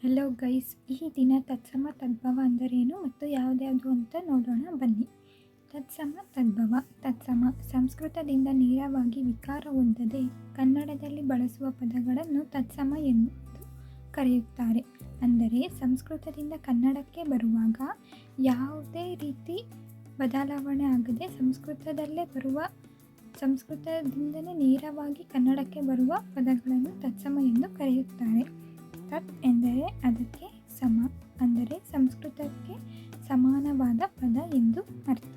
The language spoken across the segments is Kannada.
ಹೆಲೋ ಗೈಸ್, ಈ ದಿನ ತತ್ಸಮ ತದ್ಭವ ಅಂದರೇನು ಮತ್ತು ಯಾವುದ್ಯಾವುದು ಅಂತ ನೋಡೋಣ ಬನ್ನಿ. ತತ್ಸಮ ತದ್ಭವ. ತತ್ಸಮ ಸಂಸ್ಕೃತದಿಂದ ನೇರವಾಗಿ ವಿಕಾರ ಹೊಂದದೆ ಕನ್ನಡದಲ್ಲಿ ಬಳಸುವ ಪದಗಳನ್ನು ತತ್ಸಮ ಎಂದು ಕರೆಯುತ್ತಾರೆ. ಅಂದರೆ ಸಂಸ್ಕೃತದಿಂದ ಕನ್ನಡಕ್ಕೆ ಬರುವಾಗ ಯಾವುದೇ ರೀತಿ ಬದಲಾವಣೆ ಆಗದೆ ಸಂಸ್ಕೃತದಿಂದಲೇ ನೇರವಾಗಿ ಕನ್ನಡಕ್ಕೆ ಬರುವ ಪದಗಳನ್ನು ತತ್ಸಮ ಎಂದು ಕರೆಯುತ್ತಾರೆ. ತತ್ ಎಂದರೆ ಅದಕ್ಕೆ ಸಮ, ಅಂದರೆ ಸಂಸ್ಕೃತಕ್ಕೆ ಸಮಾನವಾದ ಪದ ಎಂದು ಅರ್ಥ.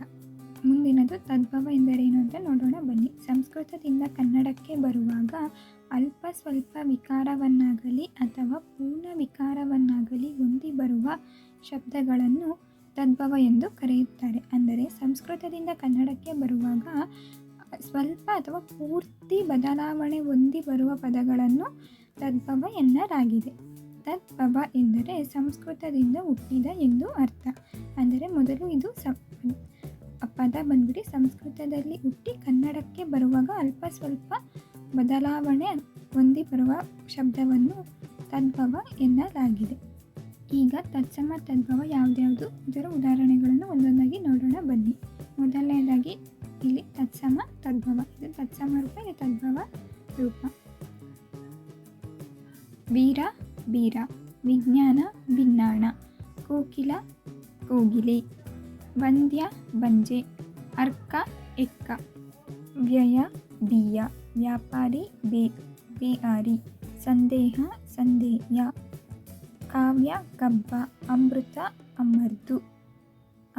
ಮುಂದಿನದು ತದ್ಭವ ಎಂದರೇನು ಅಂತ ನೋಡೋಣ ಬನ್ನಿ. ಸಂಸ್ಕೃತದಿಂದ ಕನ್ನಡಕ್ಕೆ ಬರುವಾಗ ಅಲ್ಪ ಸ್ವಲ್ಪ ವಿಕಾರವನ್ನಾಗಲಿ ಅಥವಾ ಪೂರ್ಣ ವಿಕಾರವನ್ನಾಗಲಿ ಹೊಂದಿ ಬರುವ ಶಬ್ದಗಳನ್ನು ತದ್ಭವ ಎಂದು ಕರೆಯುತ್ತಾರೆ. ಅಂದರೆ ಸಂಸ್ಕೃತದಿಂದ ಕನ್ನಡಕ್ಕೆ ಬರುವಾಗ ಸ್ವಲ್ಪ ಅಥವಾ ಪೂರ್ತಿ ಬದಲಾವಣೆ ಹೊಂದಿ ಬರುವ ಪದಗಳನ್ನು ತದ್ಭವ ಎನ್ನಲಾಗಿದೆ. ತದ್ಭವ ಎಂದರೆ ಸಂಸ್ಕೃತದಿಂದ ಹುಟ್ಟಿದ ಎಂದು ಅರ್ಥ. ಅಂದರೆ ಮೊದಲು ಇದು ಪದ ಬಂದ್ಬಿಟ್ಟು ಸಂಸ್ಕೃತದಲ್ಲಿ ಹುಟ್ಟಿ ಕನ್ನಡಕ್ಕೆ ಬರುವಾಗ ಅಲ್ಪ ಸ್ವಲ್ಪ ಬದಲಾವಣೆ ಹೊಂದಿ ಬರುವ ಶಬ್ದವನ್ನು ತದ್ಭವ ಎನ್ನಲಾಗಿದೆ. ಈಗ ತತ್ಸಮ ತದ್ಭವ ಯಾವುದ್ಯಾವುದು ಇದರ ಉದಾಹರಣೆಗಳನ್ನು ಒಂದೊಂದಾಗಿ ನೋಡೋಣ ಬನ್ನಿ. ಮೊದಲನೇದಾಗಿ ಇಲ್ಲಿ ತತ್ಸಮ ತದ್ಭವ. ಇದು ತತ್ಸಮ ರೂಪ, ಇದು ತದ್ಭವ ರೂಪ. ವೀರ ಬೀರ, ವಿಜ್ಞಾನ ಭಿನ್ನಾಣ, ಕೋಕಿಲ ಕೋಗಿಲೆ, ವಂದ್ಯ ಬಂಜೆ, ಅರ್ಕ ಎಕ್ಕ, ವ್ಯಯ ಬೀಯ, ವ್ಯಾಪಾರಿ ಬೇಆರಿ, ಸಂದೇಹ ಸಂದೇಯ, ಕಾವ್ಯ ಕಬ್ಬ, ಅಮೃತ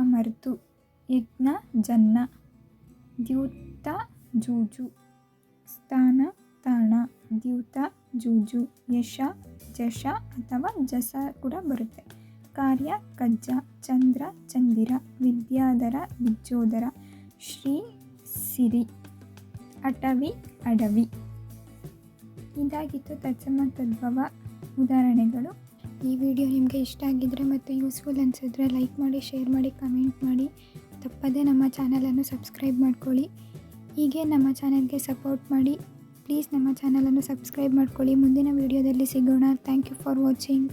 ಅಮರ್ತು, ಯಜ್ಞ ಜನ್ನ, ದ್ಯೂತ ಜೂಜು, ಸ್ಥಾನ ತಾಣ, ದ್ಯೂತ ಜೂಜು, ಯಶ ಜಶ ಅಥವಾ ಜಸ ಕೂಡ ಬರುತ್ತೆ. ಕಾರ್ಯ ಕಜ್ಜ, ಚಂದ್ರ ಚಂದಿರ, ವಿದ್ಯಾಧರ ವಿಜ್ಜೋದರ, ಶ್ರೀ ಸಿರಿ, ಅಟವಿ ಅಡವಿ. ಇದಾಗಿತ್ತು ತತ್ಸಮ ತದ್ಭವ ಉದಾಹರಣೆಗಳು. ಈ ವಿಡಿಯೋ ನಿಮಗೆ ಇಷ್ಟ ಆಗಿದ್ದರೆ ಮತ್ತು ಯೂಸ್ಫುಲ್ ಅನಿಸಿದ್ರೆ ಲೈಕ್ ಮಾಡಿ, ಶೇರ್ ಮಾಡಿ, ಕಮೆಂಟ್ ಮಾಡಿ. ತಪ್ಪದೇ ನಮ್ಮ ಚಾನಲನ್ನು ಸಬ್ಸ್ಕ್ರೈಬ್ ಮಾಡ್ಕೊಳ್ಳಿ. ಹೀಗೆ ನಮ್ಮ ಚಾನಲ್ಗೆ ಸಪೋರ್ಟ್ ಮಾಡಿ. ಪ್ಲೀಸ್ ನಮ್ಮ ಚಾನಲನ್ನು ಸಬ್ಸ್ಕ್ರೈಬ್ ಮಾಡ್ಕೊಳ್ಳಿ. ಮುಂದಿನ ವಿಡಿಯೋದಲ್ಲಿ ಸಿಗೋಣ. Thank you for watching.